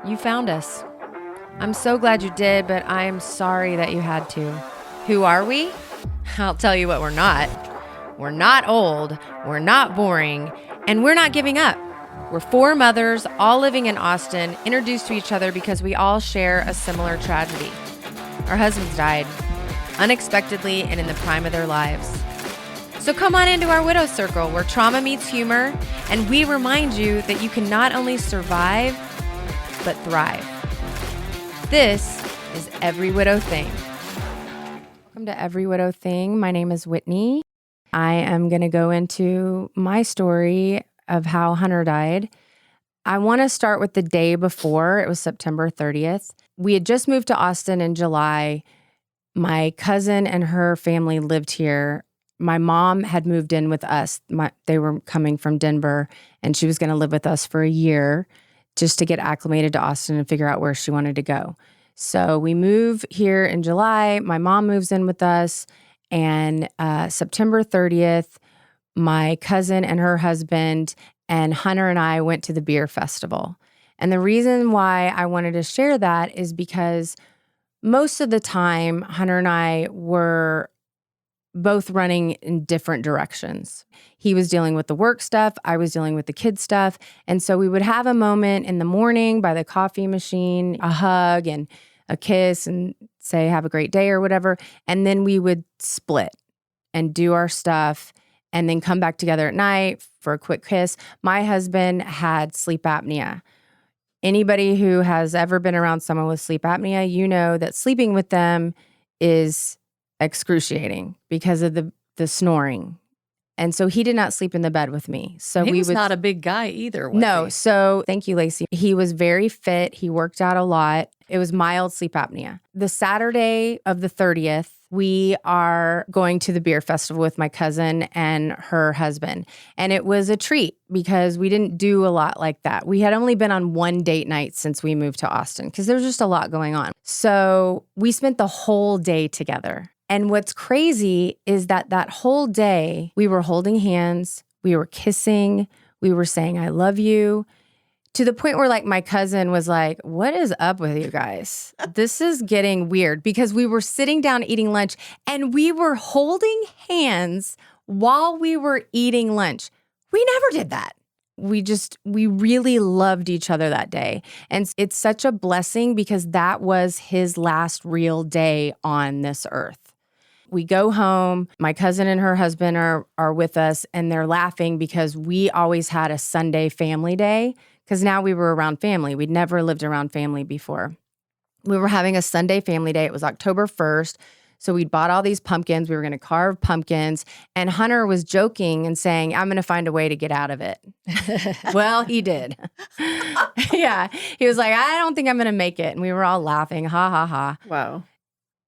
You found us. I'm so glad you did, but I am sorry that you had to. Who are we? I'll tell you what we're not. We're not old, we're not boring, and we're not giving up. We're four mothers, all living in Austin, introduced to each other because we all share a similar tragedy. Our husbands died, unexpectedly and in the prime of their lives. So come on into our widow circle where trauma meets humor, and we remind you that you can not only survive, but thrive. This is Every Widow Thing. Welcome to Every Widow Thing. My name is Whitney. I am going to go into my story of how Hunter died. I want to start with the day before. It was September 30th. We had just moved to Austin in July. My cousin and her family lived here. My mom had moved in with us. They were coming from Denver, and she was going to live with us for a year just to get acclimated to Austin and figure out where she wanted to go. So we move here in July. My mom moves in with us. And September 30th, my cousin and her husband and Hunter and I went to the beer festival. And the reason why I wanted to share that is because most of the time, Hunter and I were both running in different directions. He was dealing with the work stuff. I was dealing with the kid stuff. And so we would have a moment in the morning by the coffee machine, a hug and a kiss and say, have a great day or whatever. And then we would split and do our stuff and then come back together at night for a quick kiss. My husband had sleep apnea. Anybody who has ever been around someone with sleep apnea, you know that sleeping with them is excruciating because of the snoring. And so he did not sleep in the bed with me. So he was not a big guy either. No. So thank you, Lacey. He was very fit. He worked out a lot. It was mild sleep apnea. The Saturday of the 30th, we are going to the beer festival with my cousin and her husband. And it was a treat because we didn't do a lot like that. We had only been on one date night since we moved to Austin because there was just a lot going on. So we spent the whole day together. And what's crazy is that whole day, we were holding hands, we were kissing, we were saying, I love you, to the point where like my cousin was like, what is up with you guys? This is getting weird because we were sitting down eating lunch and we were holding hands while we were eating lunch. We never did that. We really loved each other that day. And it's such a blessing because that was his last real day on this earth. We go home, my cousin and her husband are with us, and they're laughing because we always had a Sunday family day because now we were around family. We'd never lived around family before. We were having a Sunday family day. It was October 1st. So we'd bought all these pumpkins. We were going to carve pumpkins. And Hunter was joking and saying, I'm going to find a way to get out of it. Well, he did. Yeah. He was like, I don't think I'm going to make it. And we were all laughing. Ha, ha, ha. Wow.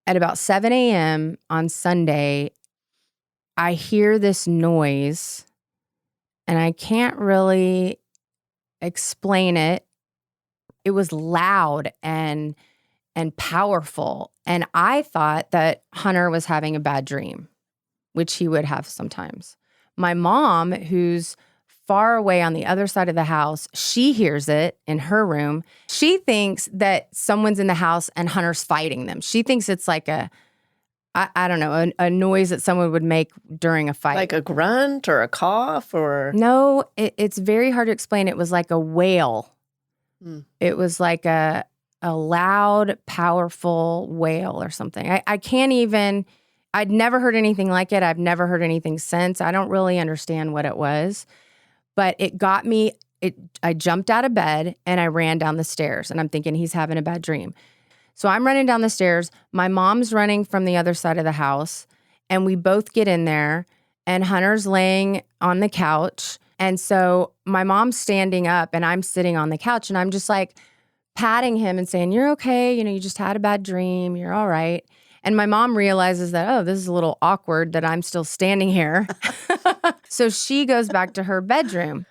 At about 7 a.m. on Sunday, I hear this noise, and I can't really explain it. It was loud and powerful, and I thought that Hunter was having a bad dream, which he would have sometimes. My mom, who's far away on the other side of the house, she hears it in her room. She thinks that someone's in the house and Hunter's fighting them. She thinks it's like I don't know, a noise that someone would make during a fight. Like a grunt or a cough or? No, it's very hard to explain. It was like a wail. It was like a loud, powerful wail or something. I can't even, I'd never heard anything like it. I've never heard anything since. I don't really understand what it was. But it got me, I jumped out of bed and I ran down the stairs and I'm thinking he's having a bad dream. So I'm running down the stairs. My mom's running from the other side of the house and we both get in there and Hunter's laying on the couch. And so my mom's standing up and I'm sitting on the couch and I'm just like patting him and saying, you're okay. You know, you just had a bad dream. You're all right. And my mom realizes that, oh, this is a little awkward that I'm still standing here. So she goes back to her bedroom.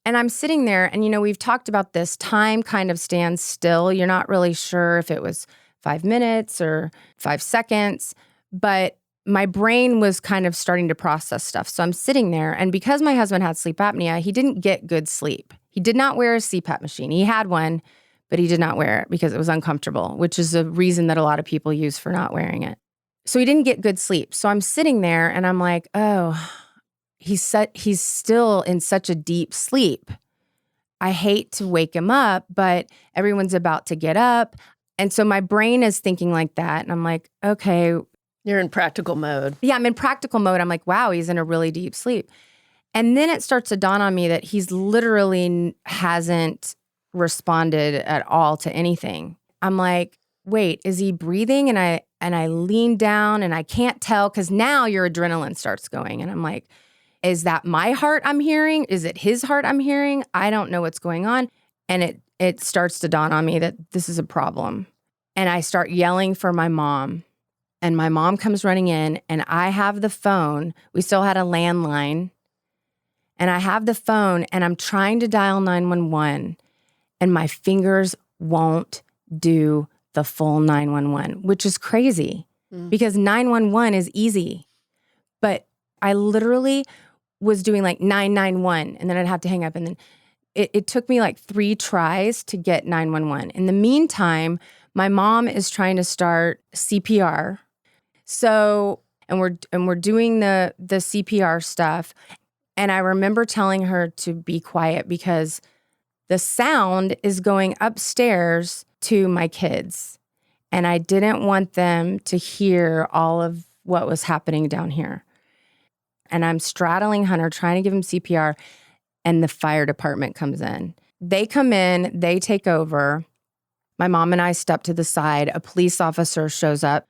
And I'm sitting there, and, you know, we've talked about this. Time kind of stands still. You're not really sure if it was 5 minutes or 5 seconds. But my brain was kind of starting to process stuff. So I'm sitting there, and because my husband had sleep apnea, he didn't get good sleep. He did not wear a CPAP machine. He had one, but he did not wear it because it was uncomfortable, which is a reason that a lot of people use for not wearing it. So he didn't get good sleep. So I'm sitting there and I'm like, oh, he's still in such a deep sleep. I hate to wake him up, but everyone's about to get up. And so my brain is thinking like that. And I'm like, okay. You're in practical mode. Yeah, I'm in practical mode. I'm like, wow, he's in a really deep sleep. And then it starts to dawn on me that he's literally hasn't responded at all to anything. I'm like, wait, is he breathing? And I lean down and I can't tell because now your adrenaline starts going. And I'm like, is that my heart I'm hearing? Is it his heart I'm hearing? I don't know what's going on. And it starts to dawn on me that this is a problem. And I start yelling for my mom. And my mom comes running in and I have the phone. We still had a landline. And I have the phone and I'm trying to dial 911 and my fingers won't do the full 911, which is crazy because 911 is easy. But I literally was doing like 991 and then I'd have to hang up. And then it took me like 3 tries to get 911. In the meantime, my mom is trying to start CPR. So, and we're doing the CPR stuff. And I remember telling her to be quiet because the sound is going upstairs to my kids. And I didn't want them to hear all of what was happening down here. And I'm straddling Hunter, trying to give him CPR, and the fire department comes in. They come in, they take over. My mom and I step to the side. A police officer shows up.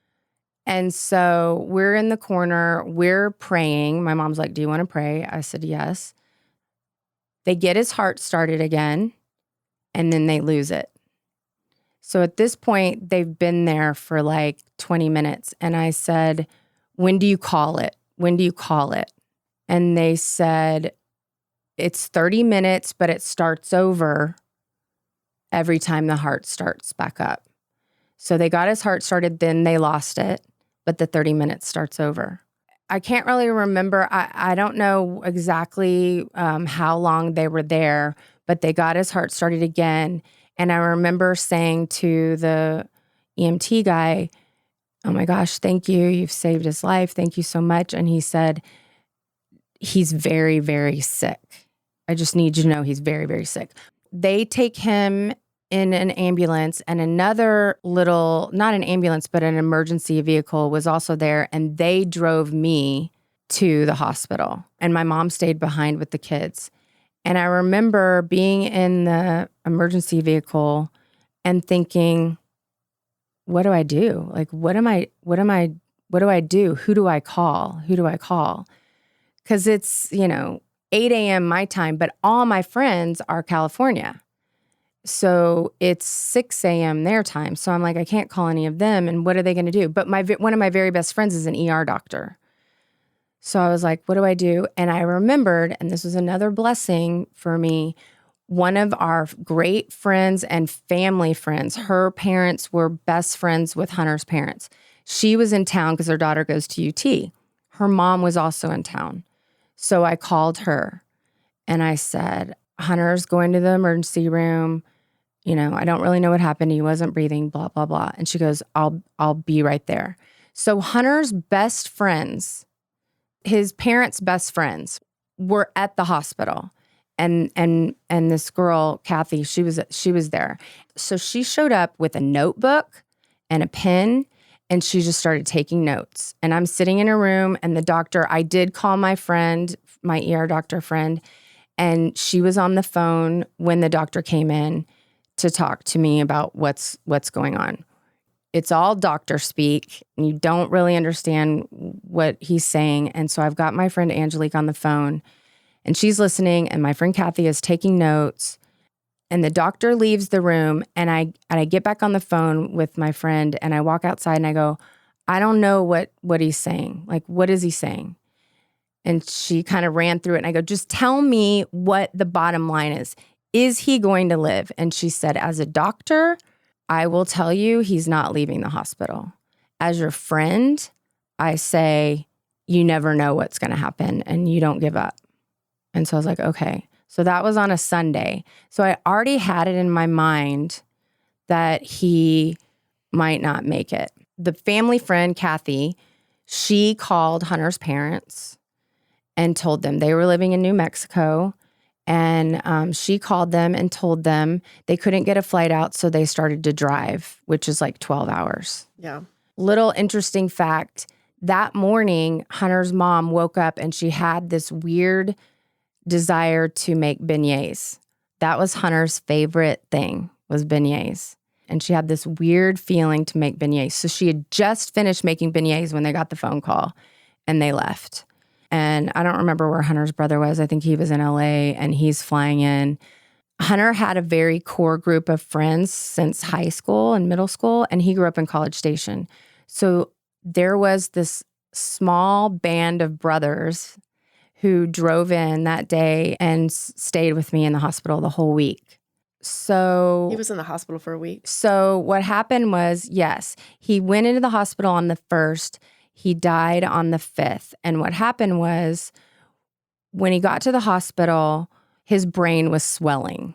And so we're in the corner, we're praying. My mom's like, do you want to pray? I said, yes. They get his heart started again, and then they lose it. So at this point, they've been there for like 20 minutes. And I said, when do you call it? When do you call it? And they said, it's 30 minutes, but it starts over every time the heart starts back up. So they got his heart started, then they lost it, but the 30 minutes starts over. I can't really remember. I don't know exactly how long they were there, but they got his heart started again. And I remember saying to the EMT guy, oh my gosh, thank you. You've saved his life. Thank you so much. And he said, he's very, very sick. I just need you to know he's very, very sick. They take him in an ambulance, and another little, not an ambulance, but an emergency vehicle was also there, and they drove me to the hospital. And my mom stayed behind with the kids. And I remember being in the emergency vehicle and thinking, what do I do? Like, what do I do? Who do I call? Who do I call? Because it's, 8 a.m. my time, but all my friends are California. So it's 6 a.m. their time. So I'm like, I can't call any of them. And what are they going to do? But one of my very best friends is an ER doctor. So I was like, what do I do? And I remembered, and this was another blessing for me, one of our great friends and family friends, her parents were best friends with Hunter's parents. She was in town because her daughter goes to UT. Her mom was also in town. So I called her and I said, Hunter's going to the emergency room. I don't really know what happened. He wasn't breathing, blah, blah, blah. And she goes, I'll be right there. So Hunter's best friends, his parents' best friends, were at the hospital. And this girl, Kathy, she was there. So she showed up with a notebook and a pen, and she just started taking notes. And I'm sitting in a room, and the doctor, I did call my friend, my ER doctor friend, and she was on the phone when the doctor came in to talk to me about what's going on. It's all doctor speak, and you don't really understand what he's saying. And so I've got my friend Angelique on the phone, and she's listening, and my friend Kathy is taking notes. And the doctor leaves the room, and I get back on the phone with my friend, and I walk outside, and I go, I don't know what he's saying. Like, what is he saying? And she kind of ran through it, and I go, just tell me what the bottom line is. Is he going to live? And she said, as a doctor, I will tell you he's not leaving the hospital. As your friend, I say, you never know what's going to happen, and you don't give up. And so I was like, okay. So that was on a Sunday. So I already had it in my mind that he might not make it. The family friend, Kathy, she called Hunter's parents and told them they were living in New Mexico. And she called them and told them they couldn't get a flight out, so they started to drive, which is like 12 hours. Yeah. Little interesting fact, that morning, Hunter's mom woke up and she had this weird desire to make beignets. That was Hunter's favorite thing, was beignets. And she had this weird feeling to make beignets. So she had just finished making beignets when they got the phone call and they left. And I don't remember where Hunter's brother was. I think he was in LA and he's flying in. Hunter had a very core group of friends since high school and middle school, and he grew up in College Station. So there was this small band of brothers who drove in that day and stayed with me in the hospital the whole week. So He was in the hospital for a week. So what happened was, yes, he went into the hospital on the 1st. He died on the 5th. And what happened was when he got to the hospital, his brain was swelling.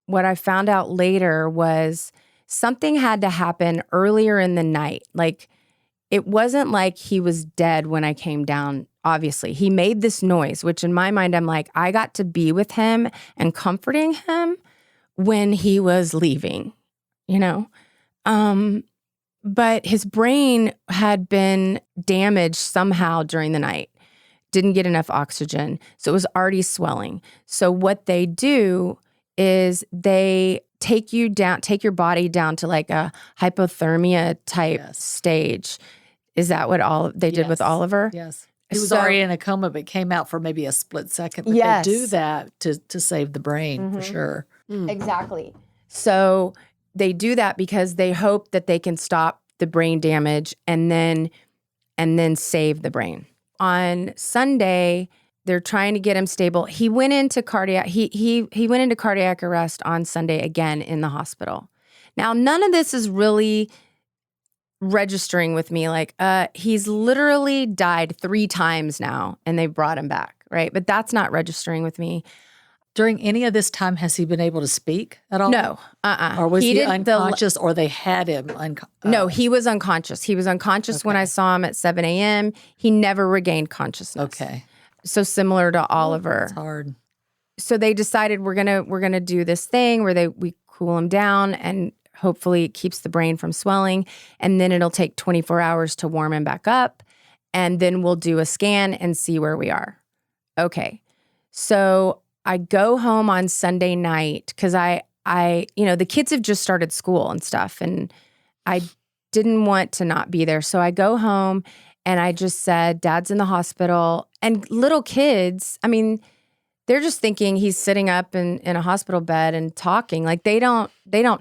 What I found out later was something had to happen earlier in the night. Like, it wasn't like he was dead when I came down. Obviously, he made this noise, which in my mind, I'm like, I got to be with him and comforting him when he was leaving, you know? But his brain had been damaged somehow during the night, didn't get enough oxygen. So it was already swelling. So what they do is they take your body down to like a hypothermia type stage. Is that what they did with Oliver? Yes. He was already in a coma, but came out for maybe a split second. But Yes. they do that to save the brain for sure. Exactly. So they do that because they hope that they can stop the brain damage and then save the brain. On Sunday, they're trying to get him stable. He went into cardiac. He went into cardiac arrest on Sunday again in the hospital. Now, none of this is really registering with me. Like, he's literally died 3 times now, and they brought him back, right? But that's not registering with me. During any of this time, has he been able to speak at all? No, Or was he unconscious, or they had him unconscious? No, he was unconscious. He was unconscious when I saw him at 7 a.m. He never regained consciousness. Okay. So similar to Oliver. It's hard. So they decided we're gonna do this thing where we cool him down and hopefully it keeps the brain from swelling, and then it'll take 24 hours to warm him back up, and then we'll do a scan and see where we are. Okay. So I go home on Sunday night because I the kids have just started school and stuff, and I didn't want to not be there. So I go home and I just said, Dad's in the hospital. And little kids, I mean, they're just thinking he's sitting up in a hospital bed and talking. Like they don't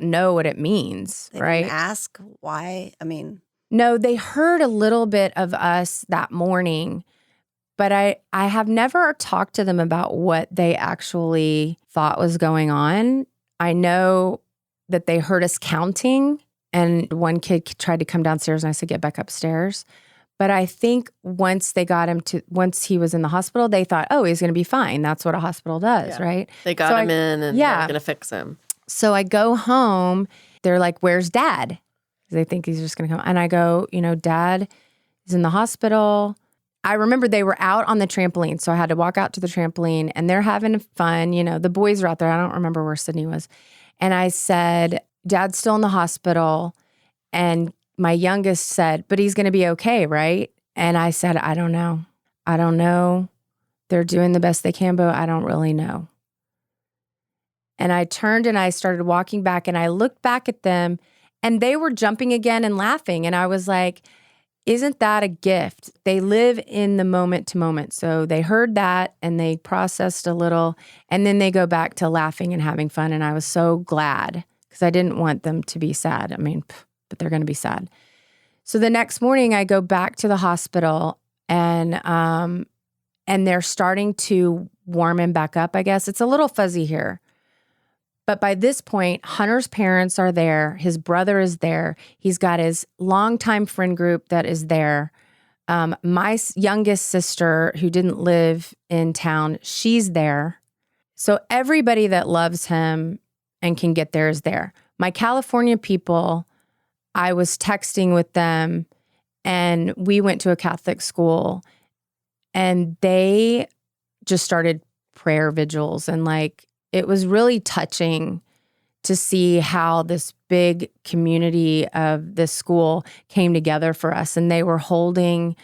know what it means, They right? didn't ask why. I mean, No, they heard a little bit of us that morning, but I have never talked to them about what they actually thought was going on. I know that they heard us counting, and one kid tried to come downstairs, and I said, get back upstairs. But I think once he was in the hospital, they thought, oh, he's going to be fine. That's what a hospital does, right? They got him in and they're going to fix him. So I go home. They're like, where's Dad? They think he's just going to come. And I go, Dad is in the hospital. I remember they were out on the trampoline. So I had to walk out to the trampoline, and they're having fun. The boys are out there. I don't remember where Sydney was. And I said, Dad's still in the hospital. And my youngest said, but he's going to be okay, right? And I said, I don't know. I don't know. They're doing the best they can, but I don't really know. And I turned and I started walking back, and I looked back at them, and they were jumping again and laughing. And I was like, isn't that a gift? They live in the moment to moment. So they heard that and they processed a little, and then they go back to laughing and having fun. And I was so glad because I didn't want them to be sad. I mean, but they're going to be sad. So the next morning I go back to the hospital, and they're starting to warm him back up, I guess. It's a little fuzzy here. But by this point, Hunter's parents are there. His brother is there. He's got his longtime friend group that is there. My youngest sister, who didn't live in town, she's there. So everybody that loves him and can get there is there. My California people, I was texting with them, and we went to a Catholic school, and they just started prayer vigils. And like, it was really touching to see how this big community of this school came together for us. And they were holding,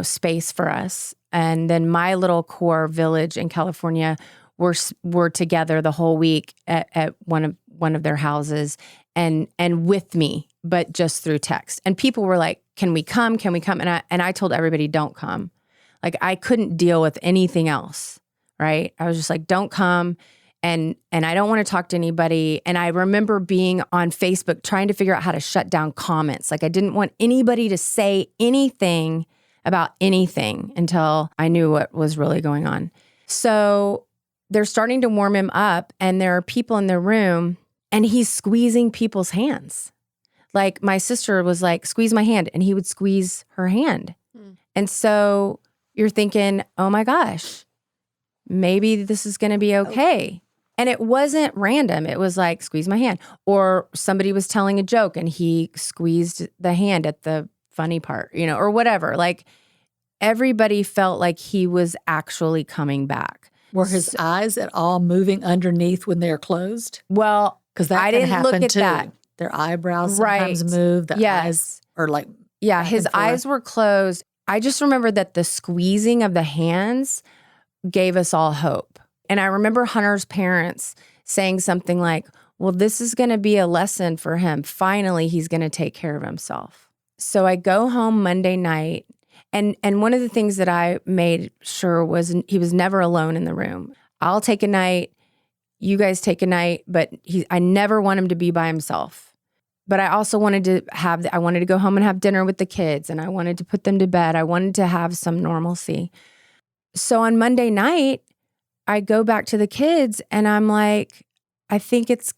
space for us. And then my little core village in California were together the whole week at one of their houses and with me, but just through text. And people were like, "Can we come? Can we come?" And I told everybody, "Don't come." Like, I couldn't deal with anything else, right? I was just like, "Don't come." And I don't want to talk to anybody. And I remember being on Facebook trying to figure out how to shut down comments. Like, I didn't want anybody to say anything about anything until I knew what was really going on. So they're starting to warm him up, and there are people in the room, and he's squeezing people's hands. Like, my sister was like, "Squeeze my hand," and he would squeeze her hand. And so you're thinking, oh my gosh, maybe this is going to be okay. And it wasn't random. It was like, "Squeeze my hand." Or somebody was telling a joke and he squeezed the hand at the funny part, or whatever. Like, everybody felt like he was actually coming back. Were his eyes at all moving underneath when they're closed? Well, because that I can didn't happen look at too. that. Their eyebrows sometimes move. The eyes are like, yeah, his eyes were closed. I just remember that the squeezing of the hands gave us all hope. And I remember Hunter's parents saying something like, "Well, this is going to be a lesson for him. Finally, he's going to take care of himself." So I go home Monday night, and one of the things that I made sure was he was never alone in the room. I'll take a night, you guys take a night, but I never want him to be by himself. But I also wanted to go home and have dinner with the kids, and I wanted to put them to bed. I wanted to have some normalcy. So on Monday night, I go back to the kids and I'm like, I think it's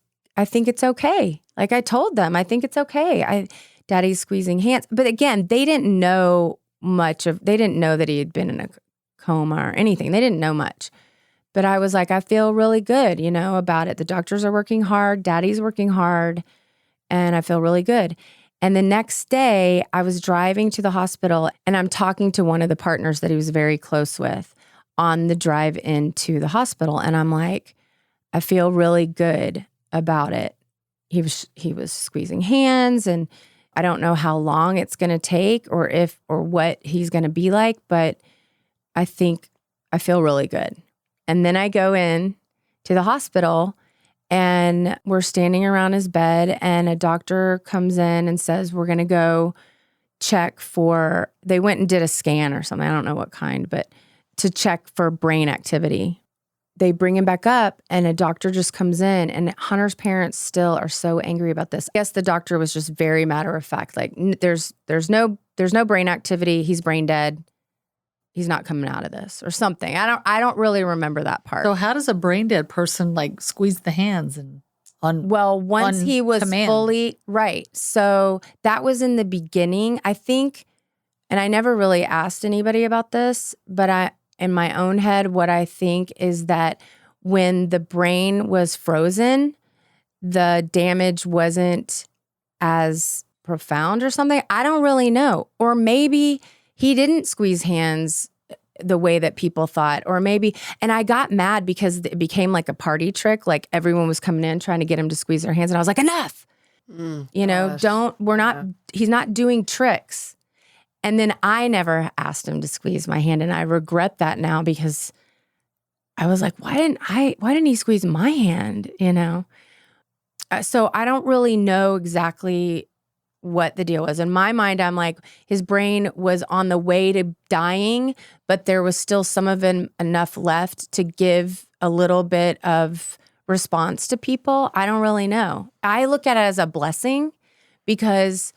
okay. Like, I told them, I think it's okay. Daddy's squeezing hands. But again, they didn't know that he had been in a coma or anything. They didn't know much. But I was like, I feel really good, about it. The doctors are working hard. Daddy's working hard. And I feel really good. And the next day, I was driving to the hospital, and I'm talking to one of the partners that he was very close with on the drive into the hospital. And I'm like, I feel really good about it. He was squeezing hands, and I don't know how long it's going to take or what he's going to be like, but I think I feel really good. And then I go in to the hospital, and we're standing around his bed, and a doctor comes in and says, "We're going to go check for," they went and did a scan or something. I don't know what kind, but to check for brain activity. They bring him back up, and a doctor just comes in, and Hunter's parents still are so angry about this. I guess the doctor was just very matter of fact. Like, there's no brain activity. He's brain dead. He's not coming out of this or something. I don't really remember that part. So how does a brain dead person like squeeze the hands and once he was command? Fully right. So that was in the beginning, I think, and I never really asked anybody about this, but in my own head, what I think is that when the brain was frozen, the damage wasn't as profound or something. I don't really know. Or maybe he didn't squeeze hands the way that people thought, or maybe, and I got mad because it became like a party trick. Like, everyone was coming in trying to get him to squeeze their hands. And I was like, enough, he's not doing tricks. And then I never asked him to squeeze my hand. And I regret that now, because I was like, why didn't he squeeze my hand? So I don't really know exactly what the deal was. In my mind, I'm like, his brain was on the way to dying, but there was still some of it enough left to give a little bit of response to people. I don't really know. I look at it as a blessing, because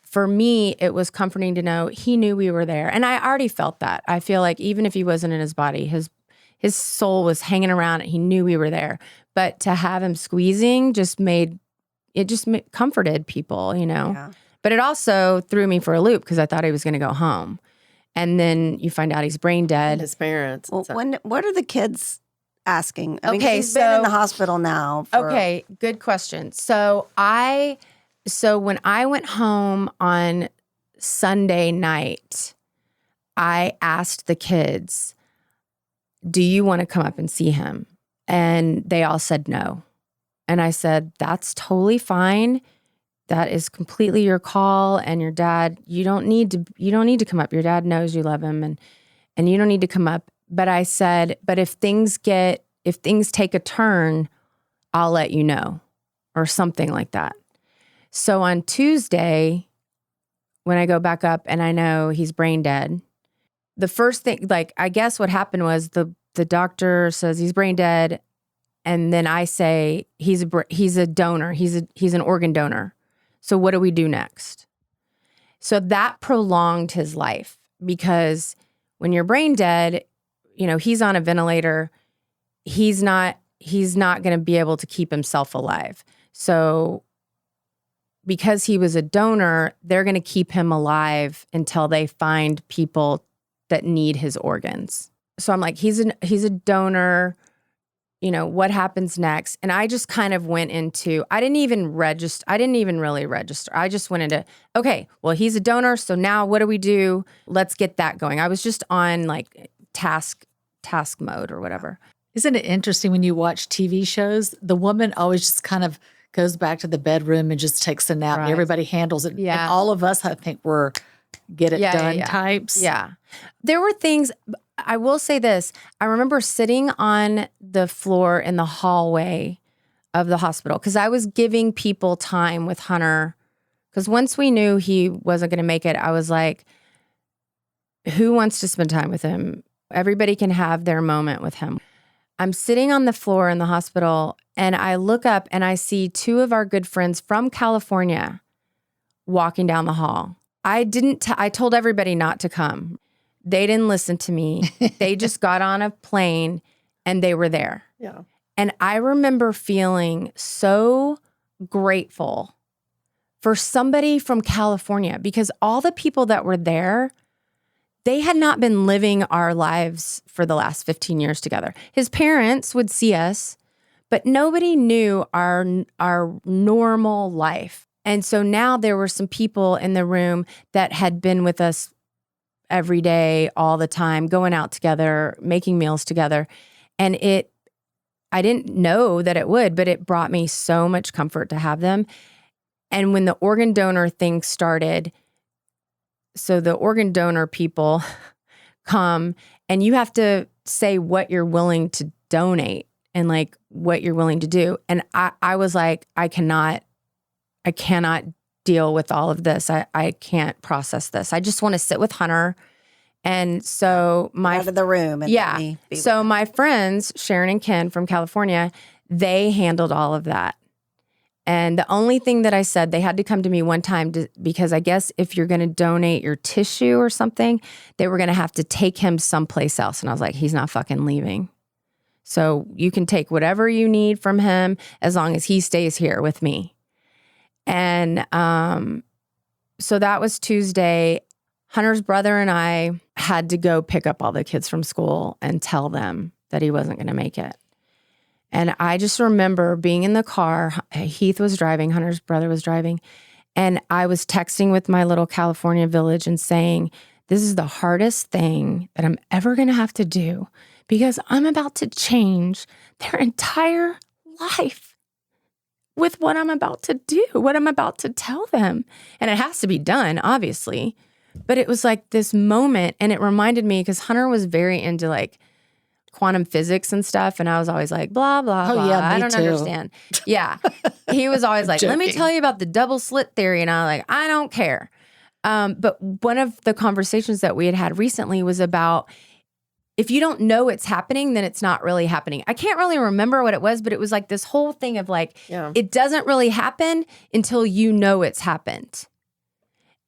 for me, it was comforting to know he knew we were there. And I already felt that. I feel like even if he wasn't in his body, his soul was hanging around and he knew we were there. But to have him squeezing just comforted people, Yeah. But it also threw me for a loop, because I thought he was going to go home. And then you find out he's brain dead. And his parents. Well, what are the kids asking. I mean, Okay, she's been in the so- hospital now. Okay, good question. So when I went home on Sunday night, I asked the kids, do you want to come up and see him? And they all said no. And I said, that's totally fine. That is completely your call. And your dad, you don't need to come up. Your dad knows you love him and you don't need to come up. But I said, but if things take a turn, I'll let you know, or something like that. So on Tuesday, when I go back up and I know he's brain dead, the first thing, like, I guess what happened was the doctor says he's brain dead. And then I say, he's a donor. He's an organ donor. So what do we do next? So that prolonged his life, because when you're brain dead, he's on a ventilator. He's not going to be able to keep himself alive. So because he was a donor, they're going to keep him alive until they find people that need his organs. So I'm like, he's a donor. What happens next? And I just kind of went into, I didn't even really register. I just went into, okay, well, he's a donor. So now what do we do? Let's get that going. I was just on like task mode or whatever. Isn't it interesting when you watch TV shows? The woman always just kind of goes back to the bedroom and just takes a nap. Right. And everybody handles it. Yeah. And all of us, I think, were get it done types. Yeah. There were things, I will say this. I remember sitting on the floor in the hallway of the hospital because I was giving people time with Hunter. Because once we knew he wasn't going to make it, I was like, who wants to spend time with him? Everybody can have their moment with him. I'm sitting on the floor in the hospital and I look up and I see two of our good friends from California walking down the hall. I told everybody not to come. They didn't listen to me. They just got on a plane and they were there. Yeah. And I remember feeling so grateful for somebody from California, because all the people that were there, they had not been living our lives for the last 15 years together. His parents would see us, but nobody knew our normal life. And so now there were some people in the room that had been with us every day, all the time, going out together, making meals together. And I didn't know that it would, but it brought me so much comfort to have them. And when the organ donor thing started, so the organ donor people come and you have to say what you're willing to donate and like what you're willing to do. And I was like, I cannot deal with all of this. I can't process this. I just want to sit with Hunter. And so out of the room. And let me be so with my friends, Sharon and Ken from California, they handled all of that. And the only thing that I said, they had to come to me one time because I guess if you're going to donate your tissue or something, they were going to have to take him someplace else. And I was like, he's not fucking leaving. So you can take whatever you need from him as long as he stays here with me. And so that was Tuesday. Hunter's brother and I had to go pick up all the kids from school and tell them that he wasn't going to make it. And I just remember being in the car. Heath was driving, Hunter's brother was driving. And I was texting with my little California village and saying, this is the hardest thing that I'm ever going to have to do because I'm about to change their entire life with what I'm about to do, what I'm about to tell them. And it has to be done, obviously. But it was like this moment, and it reminded me because Hunter was very into like quantum physics and stuff. And I was always like, blah, blah, blah. Yeah, me I don't too. understand. Yeah. He was always like, let me tell you about the double slit theory. And I was like, I don't care. But one of the conversations that we had recently was about if you don't know it's happening, then it's not really happening. I can't really remember what it was, but it was like this whole thing of like, it doesn't really happen until you know it's happened.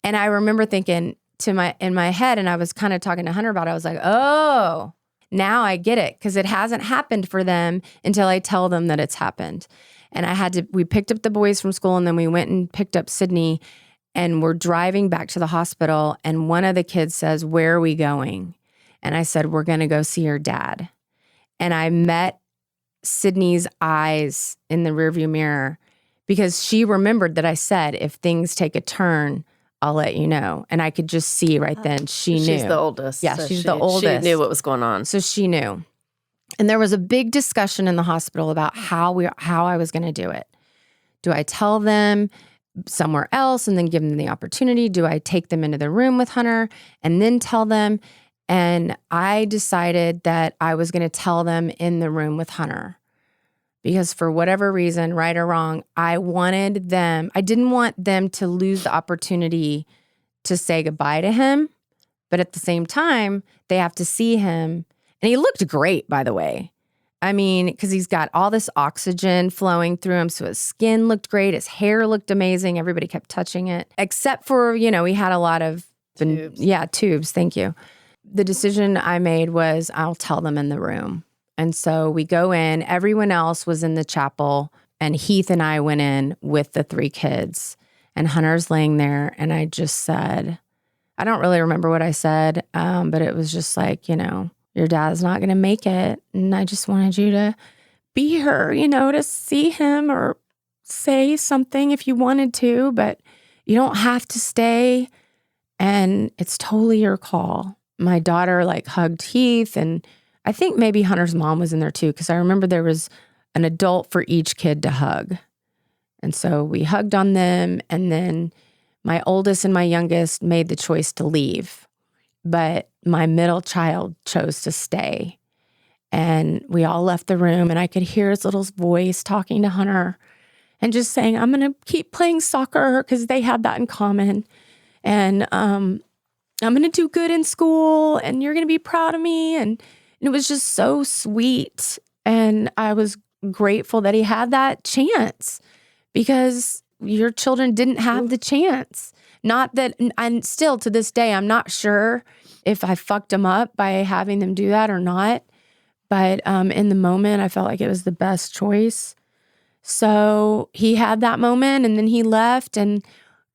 And I remember thinking in my head, and I was kind of talking to Hunter about it, I was like, oh, now I get it, because it hasn't happened for them until I tell them that it's happened. And we picked up the boys from school, and then we went and picked up Sydney, and we're driving back to the hospital, and one of the kids says, where are we going? And I said, we're going to go see your dad. And I met Sydney's eyes in the rearview mirror because she remembered that I said, if things take a turn, I'll let you know. And I could just see right then she knew. She's the oldest. Yeah, so she's the oldest. She knew what was going on. So she knew. And there was a big discussion in the hospital about how I was going to do it. Do I tell them somewhere else and then give them the opportunity? Do I take them into the room with Hunter and then tell them? And I decided that I was going to tell them in the room with Hunter. Because for whatever reason, right or wrong, I didn't want them to lose the opportunity to say goodbye to him. But at the same time, they have to see him. And he looked great, by the way. I mean, because he's got all this oxygen flowing through him. So his skin looked great. His hair looked amazing. Everybody kept touching it. Except for, he had a lot of Tubes. Tubes. Thank you. The decision I made was I'll tell them in the room. And so we go in, everyone else was in the chapel, and Heath and I went in with the 3 kids. And Hunter's laying there, and I just said, I don't really remember what I said, but it was just like, your dad's not going to make it. And I just wanted you to be here, to see him or say something if you wanted to, but you don't have to stay. And it's totally your call. My daughter hugged Heath, and I think maybe Hunter's mom was in there too, because I remember there was an adult for each kid to hug. And so we hugged on them, and then my oldest and my youngest made the choice to leave. But my middle child chose to stay. And we all left the room, and I could hear his little voice talking to Hunter and just saying, I'm going to keep playing soccer because they had that in common. And I'm going to do good in school, and you're going to be proud of me. And it was just so sweet. And I was grateful that he had that chance because your children didn't have the chance. Not that, and still to this day, I'm not sure if I fucked them up by having them do that or not. But in the moment, I felt like it was the best choice. So he had that moment, and then he left, and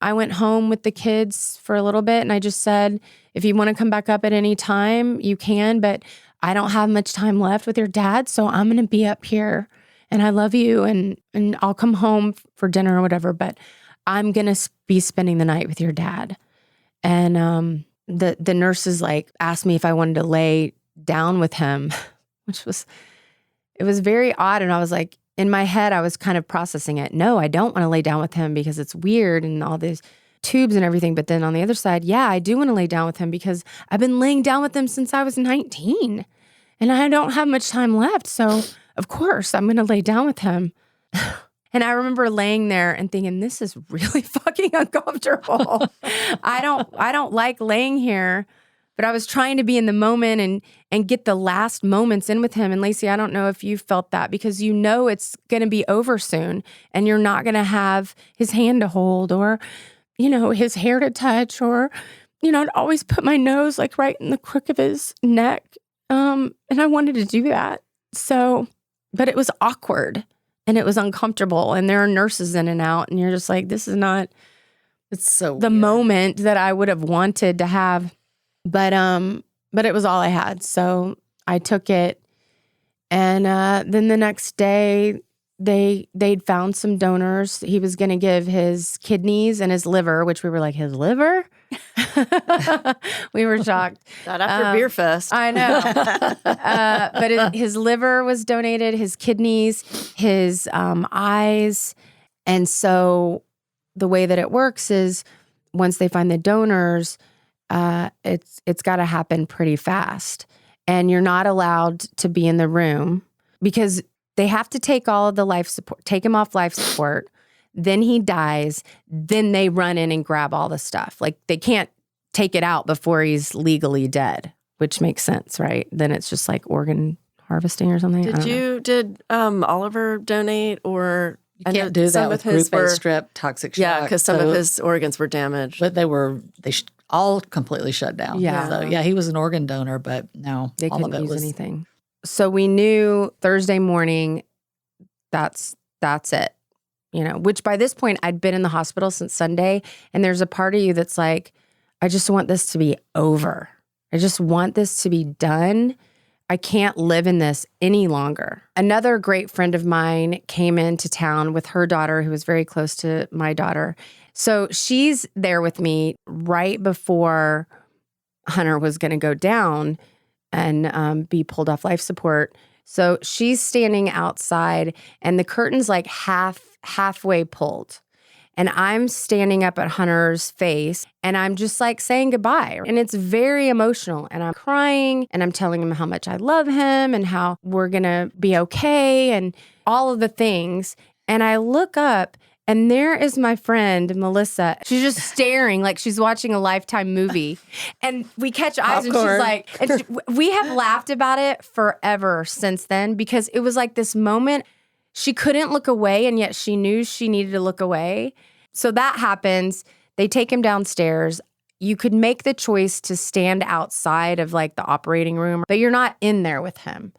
I went home with the kids for a little bit, and I just said, if you want to come back up at any time, you can, but I don't have much time left with your dad, so I'm going to be up here, and I love you, and I'll come home for dinner or whatever, but I'm going to be spending the night with your dad. And the nurses asked me if I wanted to lay down with him, which was very odd, and I was like, in my head, I was kind of processing it. No, I don't want to lay down with him because it's weird and all these tubes and everything. But then on the other side, yeah, I do want to lay down with him because I've been laying down with him since I was 19 and I don't have much time left. So of course I'm going to lay down with him. And I remember laying there and thinking, this is really fucking uncomfortable. I don't like laying here, but I was trying to be in the moment and get the last moments in with him. And Lacey, I don't know if you felt that because it's going to be over soon and you're not going to have his hand to hold or, his hair to touch or, I'd always put my nose right in the crook of his neck. And I wanted to do that. So, but it was awkward and it was uncomfortable and there are nurses in and out and you're just like, this is not It's so the weird. moment that I would have wanted to have. But it was all I had. So I took it. And then the next day they'd found some donors. He was going to give his kidneys and his liver, which we were like, his liver? We were shocked. Not after Beer Fest. I know. But his liver was donated, his kidneys, his eyes. And so the way that it works is once they find the donors, it's got to happen pretty fast. And you're not allowed to be in the room because they have to take all of the life support, take him off life support. Then he dies. Then they run in and grab all the stuff. They can't take it out before he's legally dead, which makes sense, right? Then it's just like organ harvesting or something. Did Oliver donate or? You can't do that with group A strep, toxic shock. Yeah, because some of his organs were damaged. But they all completely shut down. Yeah. So, yeah, he was an organ donor, but no, They all couldn't of it use was anything. So we knew Thursday morning, that's it. Which by this point I'd been in the hospital since Sunday, and there's a part of you that's like, I just want this to be over. I just want this to be done. I can't live in this any longer. Another great friend of mine came into town with her daughter, who was very close to my daughter. So she's there with me right before Hunter was going to go down and be pulled off life support. So she's standing outside and the curtain's like halfway pulled. And I'm standing up at Hunter's face and I'm just like saying goodbye. And it's very emotional. And I'm crying and I'm telling him how much I love him and how we're going to be okay and all of the things. And I look up and there is my friend, Melissa. She's just staring like she's watching a Lifetime movie. And we catch eyes and she's like, we have laughed about it forever since then because it was like this moment. She couldn't look away, and yet she knew she needed to look away. So that happens. They take him downstairs. You could make the choice to stand outside of like the operating room, but you're not in there with him.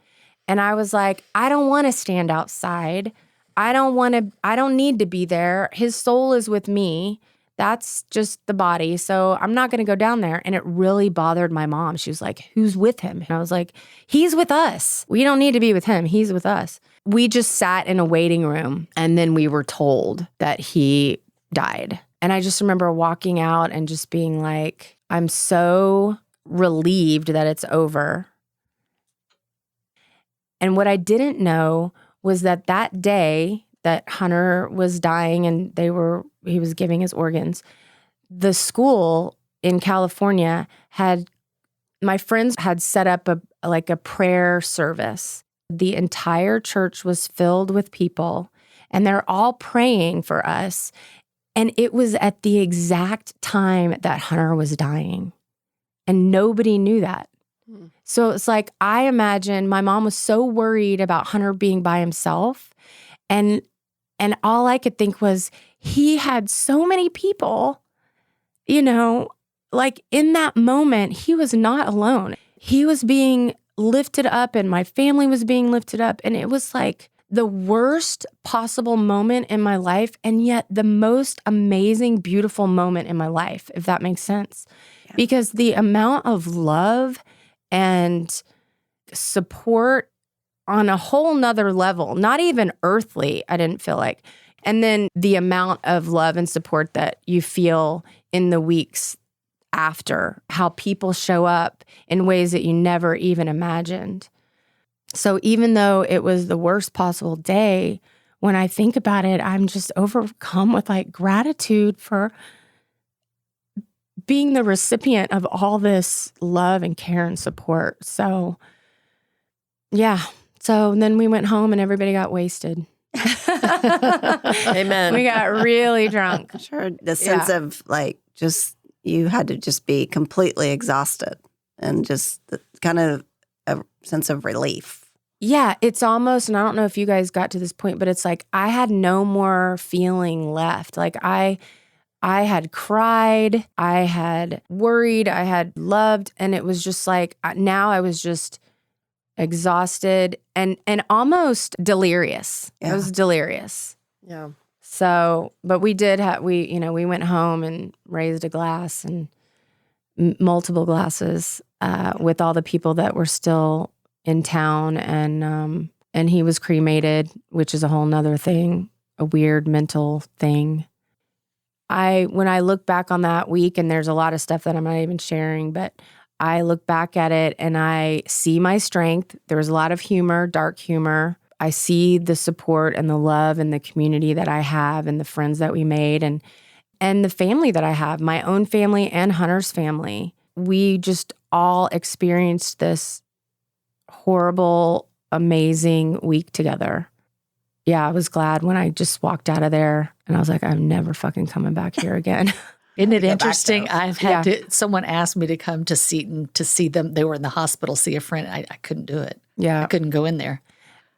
And I was like, I don't want to stand outside. I don't need to be there. His soul is with me. That's just the body. So I'm not going to go down there. And it really bothered my mom. She was like, who's with him? And I was like, he's with us. We don't need to be with him. He's with us. We just sat in a waiting room and then we were told that he died. And I just remember walking out and just being like, I'm so relieved that it's over. And what I didn't know was that that day that Hunter was dying and he was giving his organs, the school in California my friends had set up a prayer service. The entire church was filled with people and they're all praying for us. And it was at the exact time that Hunter was dying. And nobody knew that. So it's like, I imagine my mom was so worried about Hunter being by himself. And all I could think was he had so many people, like in that moment, he was not alone. He was being lifted up and my family was being lifted up. And it was like the worst possible moment in my life. And yet the most amazing, beautiful moment in my life, if that makes sense. Yeah. Because the amount of love and support on a whole nother level, not even earthly, I didn't feel like. And then the amount of love and support that you feel in the weeks after, how people show up in ways that you never even imagined. So even though it was the worst possible day, when I think about it, I'm just overcome with like gratitude for being the recipient of all this love and care and support. So yeah. So then we went home and everybody got wasted. Amen. We got really drunk. Sure. The sense of like, just, you had to just be completely exhausted and just kind of a sense of relief. Yeah, it's almost, and I don't know if you guys got to this point, but it's like I had no more feeling left. Like I had cried, I had worried, I had loved, and it was just like now I was just exhausted and almost delirious. Yeah. I was delirious. Yeah. So, but we did we went home and raised a glass and multiple glasses with all the people that were still in town, and he was cremated, which is a whole nother thing, a weird mental thing. When I look back on that week, and there's a lot of stuff that I'm not even sharing, but I look back at it and I see my strength. There was a lot of humor, dark humor. I see the support and the love and the community that I have and the friends that we made and the family that I have, my own family and Hunter's family. We just all experienced this horrible, amazing week together. Yeah, I was glad when I just walked out of there and I was like, I'm never fucking coming back here again. Isn't it interesting? I've had someone asked me to come to Seton to see them. They were in the hospital, see a friend. I couldn't do it. Yeah. I couldn't go in there.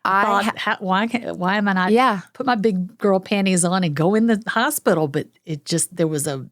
I thought, why am I not put my big girl panties on and go in the hospital? But there was a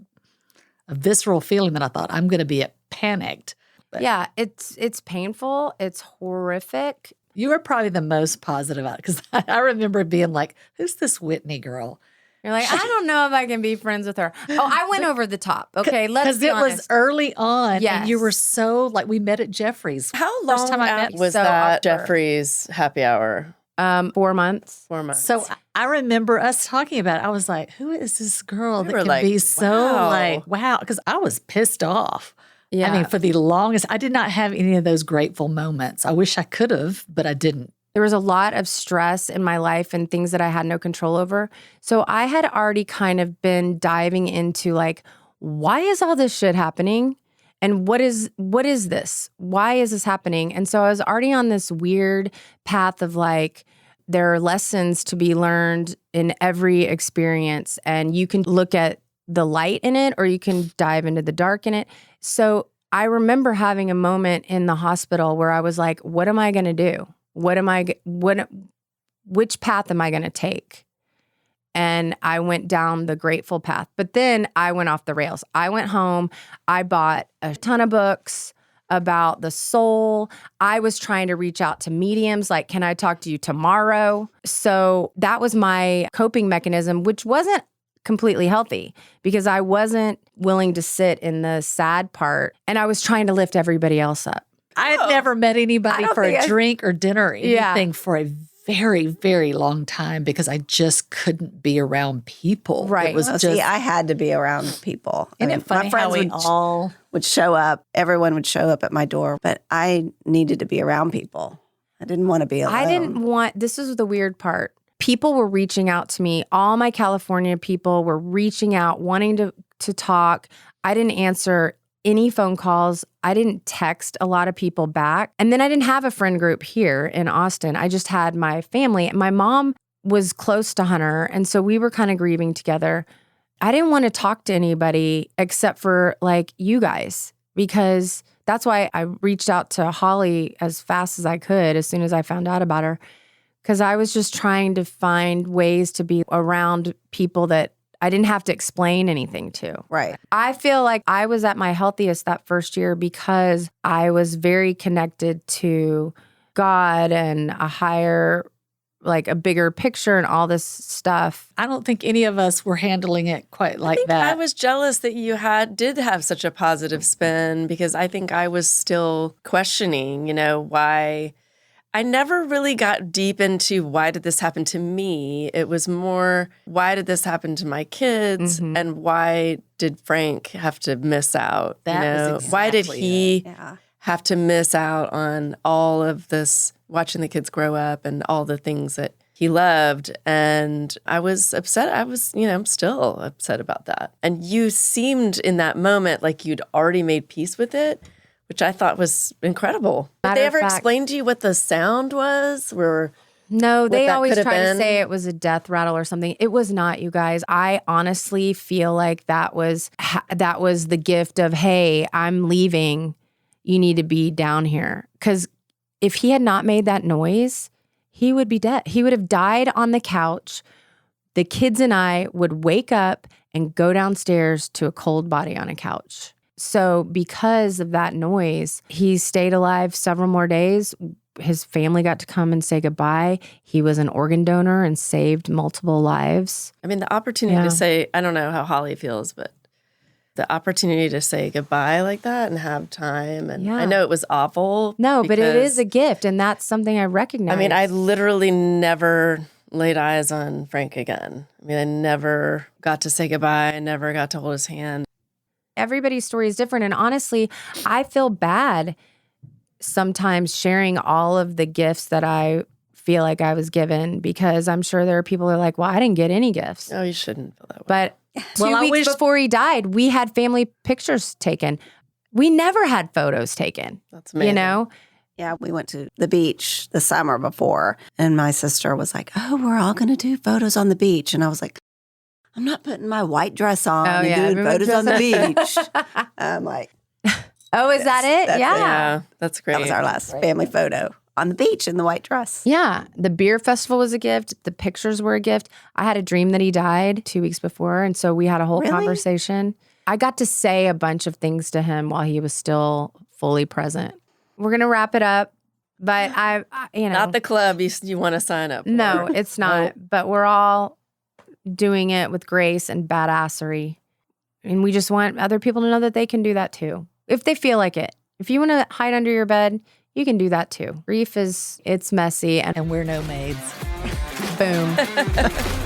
visceral feeling that I thought I'm going to be panicked. But yeah, it's painful. It's horrific. You were probably the most positive about it because I remember being like, who's this Whitney girl? You're like, I don't know if I can be friends with her. Oh, I went over the top. Okay, let's be honest. Because it was early on. Yes. And you were so, like, we met at Jeffrey's. How First long time I met was so that awkward. Jeffrey's happy hour? 4 months. 4 months. So I remember us talking about it. I was like, who is this girl We that were can like, be so wow. like, wow? Because I was pissed off. Yeah. I mean, for the longest, I did not have any of those grateful moments. I wish I could have, but I didn't. There was a lot of stress in my life and things that I had no control over. So I had already kind of been diving into like, why is all this shit happening? And what is this? Why is this happening? And so I was already on this weird path of like, there are lessons to be learned in every experience. And you can look at the light in it or you can dive into the dark in it. So I remember having a moment in the hospital where I was like, what am I going to do? Which path am I going to take? And I went down the grateful path. But then I went off the rails. I went home. I bought a ton of books about the soul. I was trying to reach out to mediums, like, can I talk to you tomorrow? So that was my coping mechanism, which wasn't completely healthy because I wasn't willing to sit in the sad part. And I was trying to lift everybody else up. I had never met anybody for a drink or dinner or anything for a very, very long time because I just couldn't be around people. Right. It was just, See, I had to be around people. Isn't it funny my friends how we would show up. Everyone would show up at my door, but I needed to be around people. I didn't want to be alone. This is the weird part. People were reaching out to me. All my California people were reaching out, wanting to talk. I didn't answer any phone calls. I didn't text a lot of people back. And then I didn't have a friend group here in Austin. I just had my family. My mom was close to Hunter, and so we were kind of grieving together. I didn't want to talk to anybody except for like you guys, because that's why I reached out to Holly as fast as I could as soon as I found out about her, because I was just trying to find ways to be around people that I didn't have to explain anything to. Right. I feel like I was at my healthiest that first year because I was very connected to God and a higher, like a bigger picture and all this stuff. I don't think any of us were handling it quite like think that. I was jealous that you did have such a positive spin because I think I was still questioning, why. I never really got deep into why did this happen to me. It was more, why did this happen to my kids? Mm-hmm. And why did Frank have to miss out? That was Why did exactly he have to miss out on all of this, watching the kids grow up and all the things that he loved? And I was upset. I'm still upset about that. And you seemed in that moment like you'd already made peace with it, which I thought was incredible. Did they ever explain to you what the sound was? No, they always try to say it was a death rattle or something. It was not, you guys. I honestly feel like that was the gift of, hey, I'm leaving. You need to be down here. Because if he had not made that noise, he would be dead. He would have died on the couch. The kids and I would wake up and go downstairs to a cold body on a couch. So because of that noise, he stayed alive several more days. His family got to come and say goodbye. He was an organ donor and saved multiple lives. I mean, the opportunity to say, I don't know how Holly feels, but the opportunity to say goodbye like that and have time. And I know it was awful. No, but it is a gift. And that's something I recognize. I mean, I literally never laid eyes on Frank again. I mean, I never got to say goodbye. I never got to hold his hand. Everybody's story is different. And honestly, I feel bad sometimes sharing all of the gifts that I feel like I was given, because I'm sure there are people that are like, well, I didn't get any gifts. No, you shouldn't feel that way. But 2 weeks before he died, we had family pictures taken. We never had photos taken. That's amazing. Yeah, we went to the beach the summer before, and my sister was like, oh, we're all going to do photos on the beach. And I was like, I'm not putting my white dress on and doing photos on the beach. I'm like, oh, is that it? Yeah, that's great. That was our last family photo on the beach in the white dress. Yeah. The beer festival was a gift. The pictures were a gift. I had a dream that he died 2 weeks before. And so we had a whole conversation. I got to say a bunch of things to him while he was still fully present. We're going to wrap it up. But I Not the club you want to sign up for. No, it's not. But we're all doing it with grace and badassery. And we just want other people to know that they can do that too, if they feel like it. If you want to hide under your bed, you can do that too. Grief it's messy. And we're no maids. Boom.